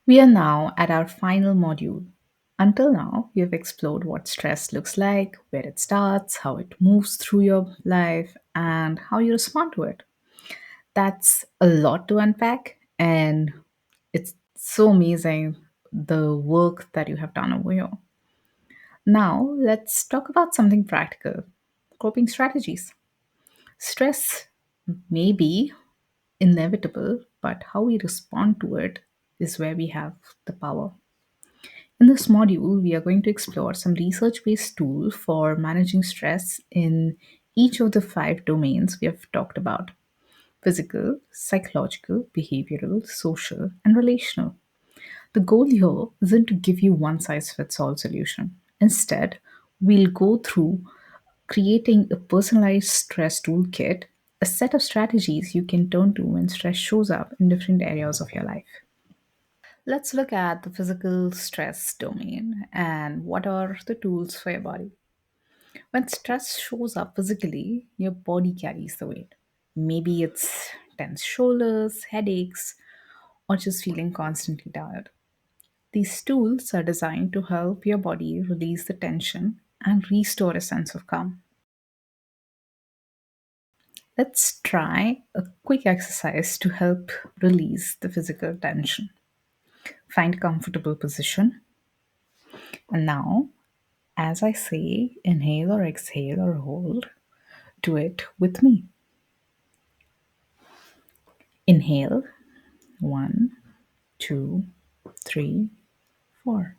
We are now at our final module. Until now, we have explored what stress looks like, where it starts, how it moves through your life, and how you respond to it. That's a lot to unpack, and it's so amazing the work that you have done over here. Now, let's talk about something practical: coping strategies. Stress may be inevitable, but how we respond to it is where we have the power. In this module, we are going to explore some research based tools for managing stress in each of the five domains we have talked about: physical, psychological, behavioral, social, and relational. The goal here isn't to give you one size fits all solution. Instead, we'll go through creating a personalized stress toolkit, a set of strategies you can turn to when stress shows up in different areas of your life. Let's look at the physical stress domain and what are the tools for your body. When stress shows up physically, your body carries the weight. Maybe it's tense shoulders, headaches, or just feeling constantly tired. These tools are designed to help your body release the tension and restore a sense of calm. Let's try a quick exercise to help release the physical tension. Find a comfortable position. And now, as I say, inhale or exhale or hold, do it with me. Inhale, one, two, three, four.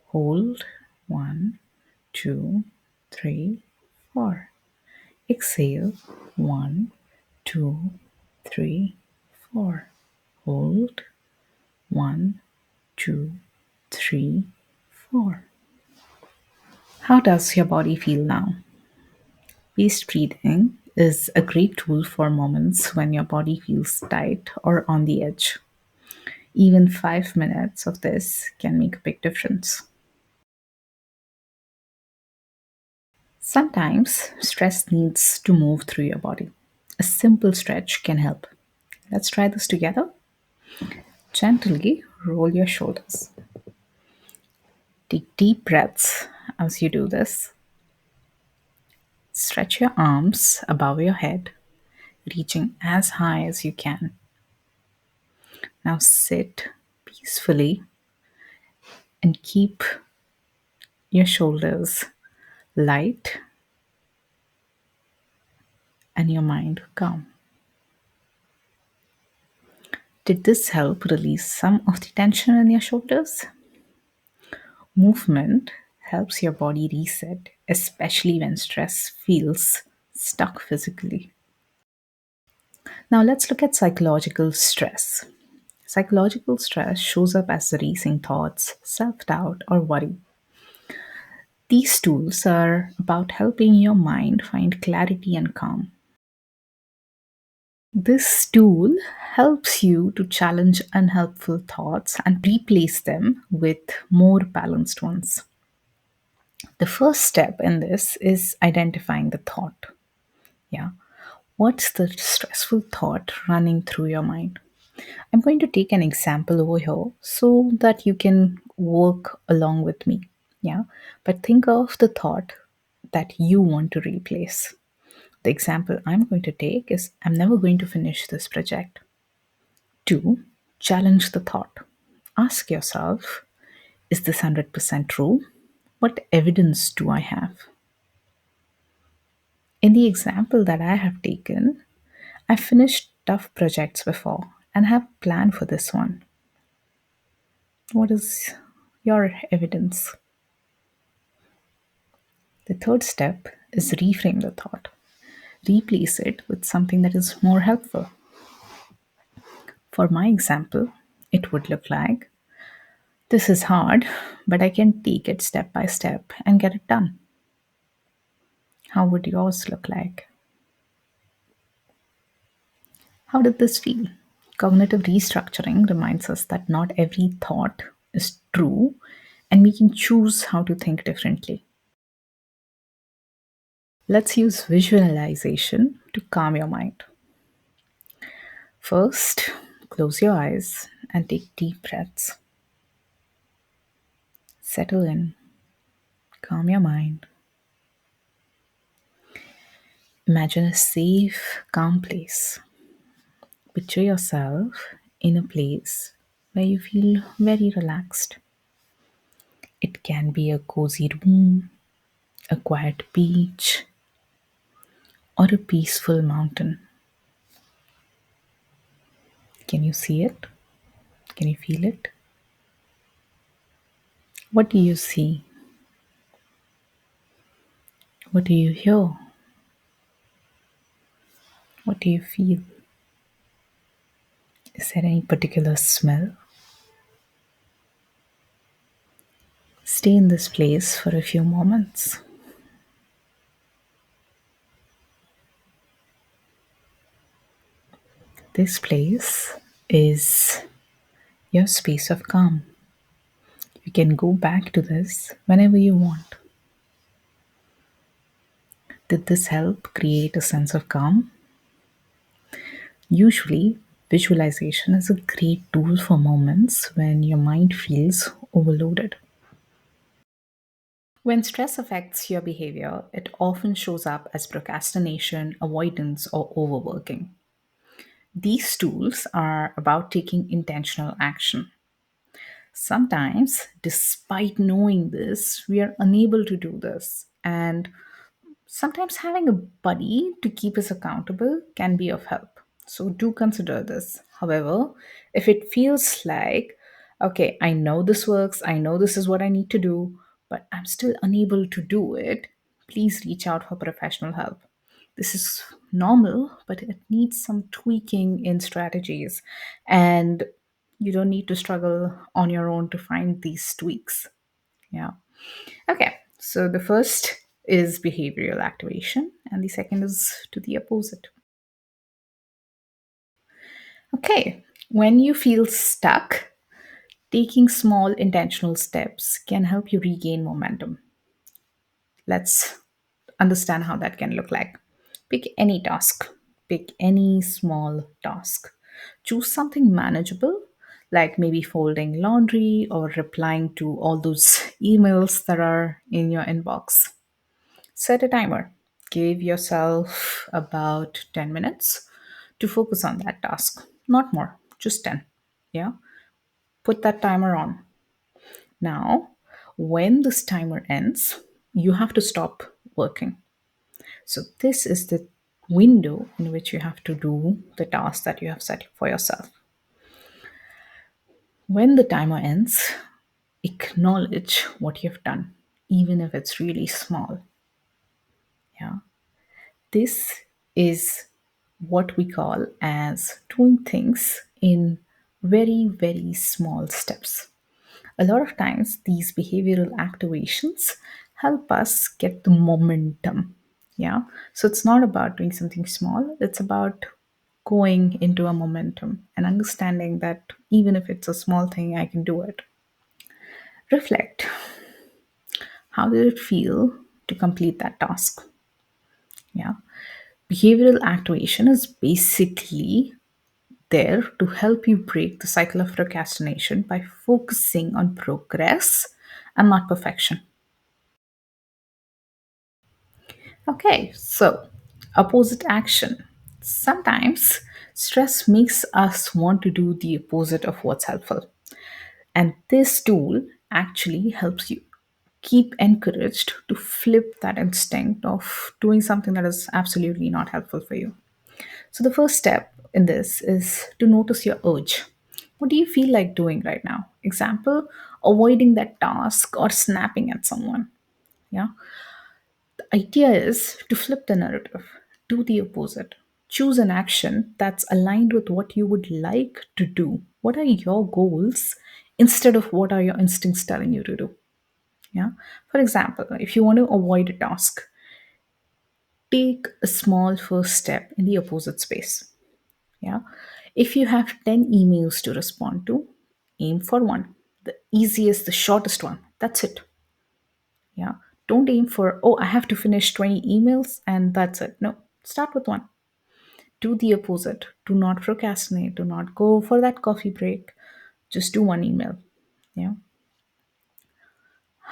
Hold, one, two, three, four. Exhale, one, two, three, four. Hold, one, two, three, four. How does your body feel now? Paced breathing is a great tool for moments when your body feels tight or on the edge. Even 5 minutes of this can make a big difference. Sometimes stress needs to move through your body. A simple stretch can help. Let's try this together. Gently roll your shoulders. Take deep breaths as you do this. Stretch your arms above your head, reaching as high as you can. Now sit peacefully and keep your shoulders light and your mind calm. Did this help release some of the tension in your shoulders? Movement helps your body reset, especially when stress feels stuck physically. Now let's look at psychological stress. Psychological stress shows up as racing thoughts, self doubt, or worry. These tools are about helping your mind find clarity and calm. This tool helps you to challenge unhelpful thoughts and replace them with more balanced ones. The first step in this is identifying the thought. Yeah. What's the stressful thought running through your mind? I'm going to take an example over here so that you can work along with me. Yeah. But think of the thought that you want to replace. The example I'm going to take is I'm never going to finish this project. Two, challenge the thought. Ask yourself, is this 100% true? What evidence do I have? In the example that I have taken, I finished tough projects before and have a plan for this one. What is your evidence? The third step is reframe the thought. Replace it with something that is more helpful. For my example, it would look like this is hard, but I can take it step by step and get it done. How would yours look like? How did this feel? Cognitive restructuring reminds us that not every thought is true and we can choose how to think differently. Let's use visualization to calm your mind. First, close your eyes and take deep breaths. Settle in, calm your mind. Imagine a safe, calm place. Picture yourself in a place where you feel very relaxed. It can be a cozy room, a quiet beach, or a peaceful mountain. Can you see it? Can you feel it? What do you see? What do you hear? What do you feel? Is there any particular smell? Stay in this place for a few moments. This place is your space of calm. You can go back to this whenever you want. Did this help create a sense of calm? Usually, visualization is a great tool for moments when your mind feels overloaded. When stress affects your behavior, it often shows up as procrastination, avoidance, or overworking. These tools are about taking intentional action. Sometimes, despite knowing this, we are unable to do this. And sometimes having a buddy to keep us accountable can be of help. So do consider this. However, if it feels like, okay, I know this works, I know this is what I need to do, but I'm still unable to do it, please reach out for professional help. This is normal, but it needs some tweaking in strategies. And you don't need to struggle on your own to find these tweaks. Yeah. Okay, so the first is behavioral activation, and the second is to the opposite. Okay, when you feel stuck, taking small intentional steps can help you regain momentum. Let's understand how that can look like. Pick any task, pick any small task. Choose something manageable, like maybe folding laundry or replying to all those emails that are in your inbox. Set a timer. Give yourself about 10 minutes to focus on that task. Not more, just 10. Yeah. Put that timer on. Now, when this timer ends, you have to stop working. So, this is the window in which you have to do the task that you have set for yourself. When the timer ends, acknowledge what you've done, even if it's really small. Yeah. This is what we call as doing things in very, very small steps. A lot of times, these behavioral activations help us get the momentum. Yeah. So it's not about doing something small, it's about going into a momentum and understanding that even if it's a small thing, I can do it. Reflect. How did it feel to complete that task? Yeah. Behavioral activation is basically there to help you break the cycle of procrastination by focusing on progress and not perfection. Okay, so opposite action. Sometimes stress makes us want to do the opposite of what's helpful. And this tool actually helps you keep encouraged to flip that instinct of doing something that is absolutely not helpful for you. So, the first step in this is to notice your urge. What do you feel like doing right now? Example, avoiding that task or snapping at someone. Yeah. The idea is to flip the narrative, do the opposite. Choose an action that's aligned with what you would like to do. What are your goals instead of what are your instincts telling you to do? Yeah. For example, if you want to avoid a task, take a small first step in the opposite space. Yeah. If you have 10 emails to respond to, aim for one. The easiest, the shortest one. That's it. Yeah. Don't aim for, oh, I have to finish 20 emails and that's it. No, start with one. Do the opposite. Do not procrastinate. Do not go for that coffee break. Just do one email. Yeah.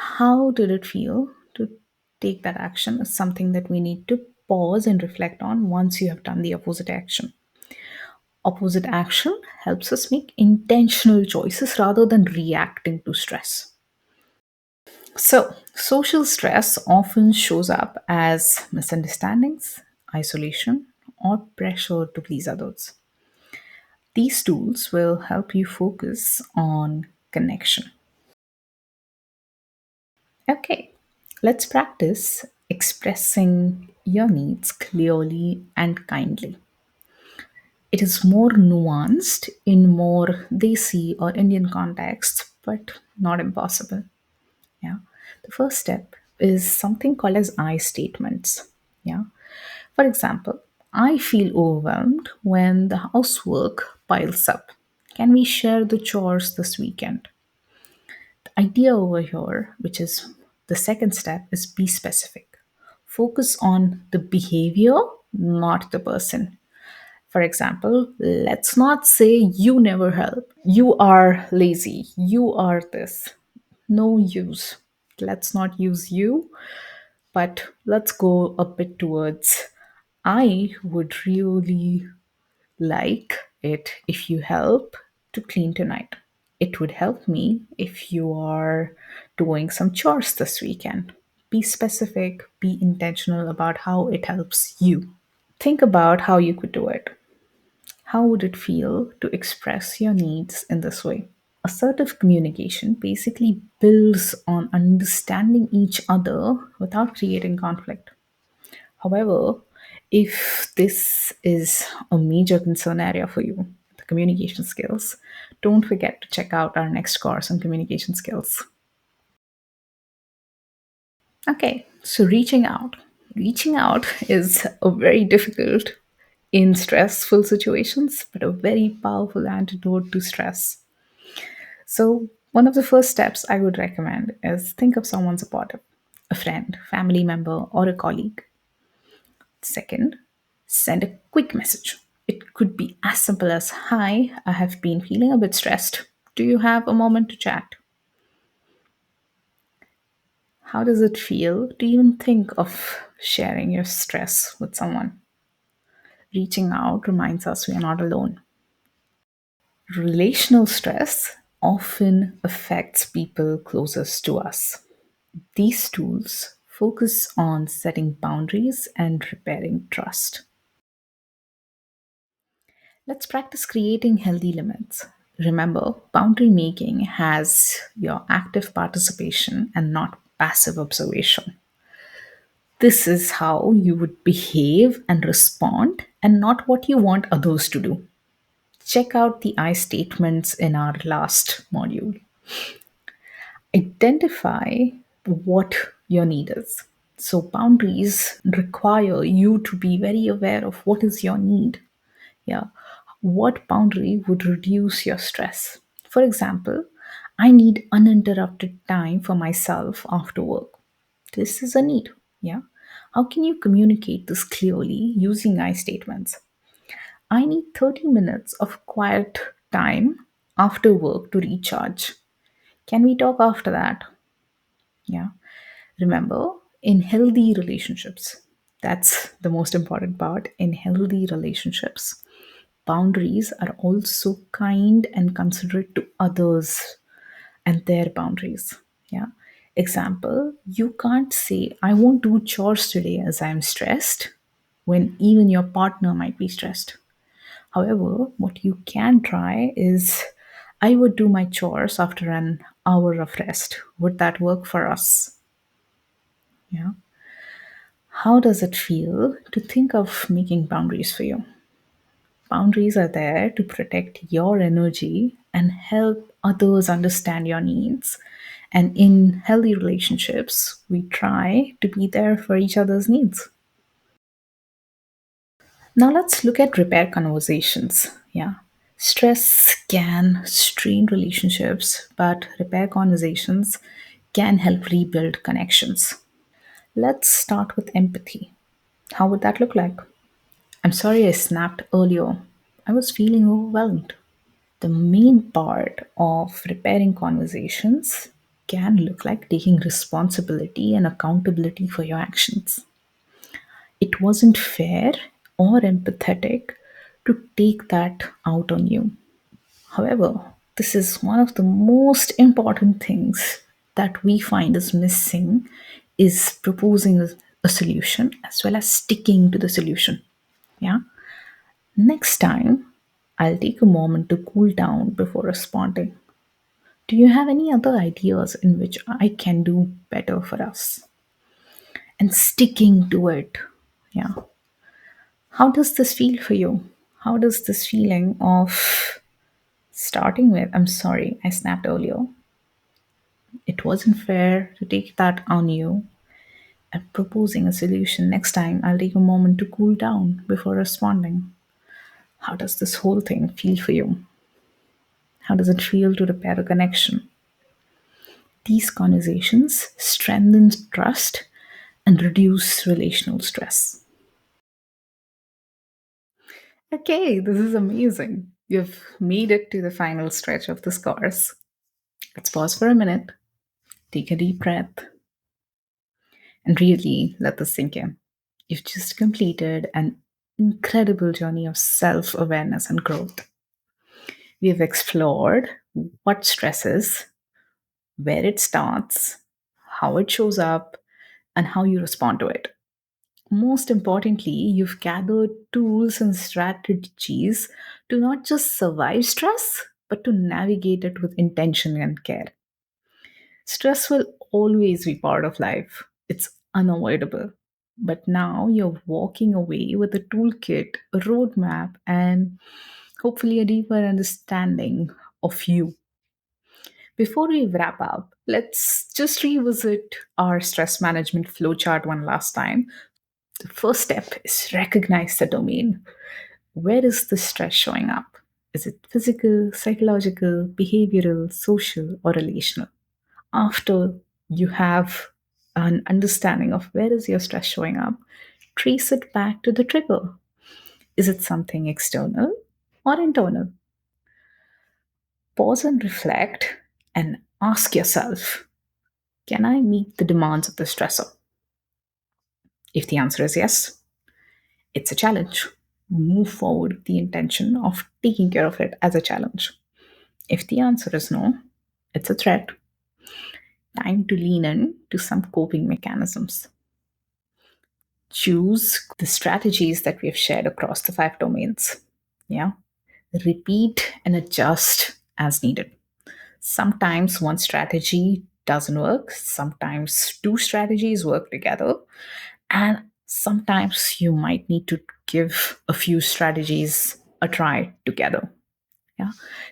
How did it feel to take that action is something that we need to pause and reflect on once you have done the opposite action. Opposite action helps us make intentional choices rather than reacting to stress. So, social stress often shows up as misunderstandings, isolation, or pressure to please others. These tools will help you focus on connection. Okay, let's practice expressing your needs clearly and kindly. It is more nuanced in more Desi or Indian contexts, but not impossible. Yeah. The first step is something called as I statements. Yeah. For example, I feel overwhelmed when the housework piles up. Can we share the chores this weekend? The idea over here, which is the second step, is be specific. Focus on the behavior, not the person. For example, let's not say you never help. You are lazy. You are this. No use. Let's not use you, but let's go a bit towards I would really like it if you help to clean tonight. It would help me if you are doing some chores this weekend. Be specific, be intentional about how it helps you. Think about how you could do it. How would it feel to express your needs in this way? Assertive communication basically builds on understanding each other without creating conflict. However, if this is a major concern area for you, the communication skills, don't forget to check out our next course on communication skills. Okay, so reaching out. Reaching out is a very difficult in stressful situations, but a very powerful antidote to stress. So, one of the first steps I would recommend is think of someone supportive, a friend, family member, or a colleague. Second, send a quick message. It could be as simple as Hi, I have been feeling a bit stressed. Do you have a moment to chat? How does it feel to even think of sharing your stress with someone? Reaching out reminds us we are not alone. Relational stress often affects people closest to us. These tools focus on setting boundaries and repairing trust. Let's practice creating healthy limits. Remember, boundary making has your active participation and not passive observation. This is how you would behave and respond, and not what you want others to do. Check out the I statements in our last module. Identify what your need is. So, boundaries require you to be very aware of what is your need. Yeah. What boundary would reduce your stress? For example, I need uninterrupted time for myself after work. This is a need. Yeah. How can you communicate this clearly using I statements? I need 30 minutes of quiet time after work to recharge. Can we talk after that? Yeah. Remember, in healthy relationships, that's the most important part. In healthy relationships, boundaries are also kind and considerate to others and their boundaries. Yeah. Example, you can't say, I won't do chores today as I'm stressed, when even your partner might be stressed. However, what you can try is, I would do my chores after an hour of rest. Would that work for us? Yeah. How does it feel to think of making boundaries for you? Boundaries are there to protect your energy and help others understand your needs. And in healthy relationships, we try to be there for each other's needs. Now let's look at repair conversations. Yeah. Stress can strain relationships, but repair conversations can help rebuild connections. Let's start with empathy. How would that look like? I'm sorry I snapped earlier. I was feeling overwhelmed. The main part of repairing conversations can look like taking responsibility and accountability for your actions. It wasn't fair or empathetic to take that out on you. However, this is one of the most important things that we find is missing is proposing a solution as well as sticking to the solution. Yeah. Next time, I'll take a moment to cool down before responding. Do you have any other ideas in which I can do better for us? And sticking to it. Yeah. How does this feel for you? How does this feeling of starting with, I'm sorry, I snapped earlier. It wasn't fair to take that on you. And proposing a solution next time, I'll take a moment to cool down before responding. How does this whole thing feel for you? How does it feel to repair a connection? These conversations strengthen trust and reduce relational stress. Okay, this is amazing. You've made it to the final stretch of this course. Let's pause for a minute, take a deep breath, and really let this sink in. You've just completed an incredible journey of self awareness and growth. We've explored what stress is, where it starts, how it shows up, and how you respond to it. Most importantly, you've gathered tools and strategies to not just survive stress, but to navigate it with intention and care. Stress will always be part of life, it's unavoidable. But now you're walking away with a toolkit, a roadmap, and hopefully a deeper understanding of you. Before we wrap up, let's just revisit our stress management flowchart one last time. The first step is recognize the domain. Where is the stress showing up? Is it physical, psychological, behavioral, social, or relational? After you have an understanding of where is your stress showing up, trace it back to the trigger. Is it something external or internal? Pause and reflect and ask yourself, can I meet the demands of the stressor? If the answer is yes, it's a challenge. Move forward with the intention of taking care of it as a challenge. If the answer is no, it's a threat. Time to lean in to some coping mechanisms. Choose the strategies that we have shared across the five domains. Yeah. Repeat and adjust as needed. Sometimes one strategy doesn't work, sometimes two strategies work together, and sometimes you might need to give a few strategies a try together. Yeah.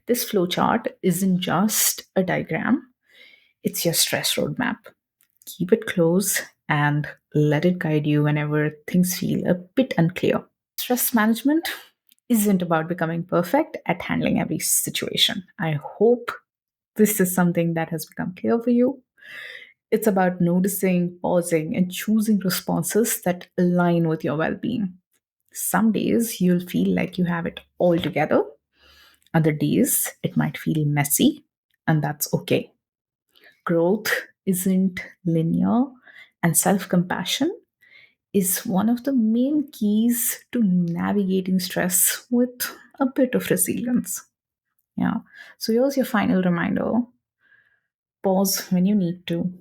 This flowchart isn't just a diagram, it's your stress roadmap. Keep it close and let it guide you whenever things feel a bit unclear. Stress management isn't about becoming perfect at handling every situation. I hope this is something that has become clear for you. It's about noticing, pausing, and choosing responses that align with your well being. Some days you'll feel like you have it all together, other days it might feel messy, and that's okay. Growth isn't linear, and self compassion is one of the main keys to navigating stress with a bit of resilience. Yeah. So here's your final reminder: pause when you need to,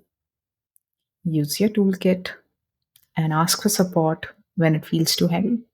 use your toolkit, and ask for support when it feels too heavy.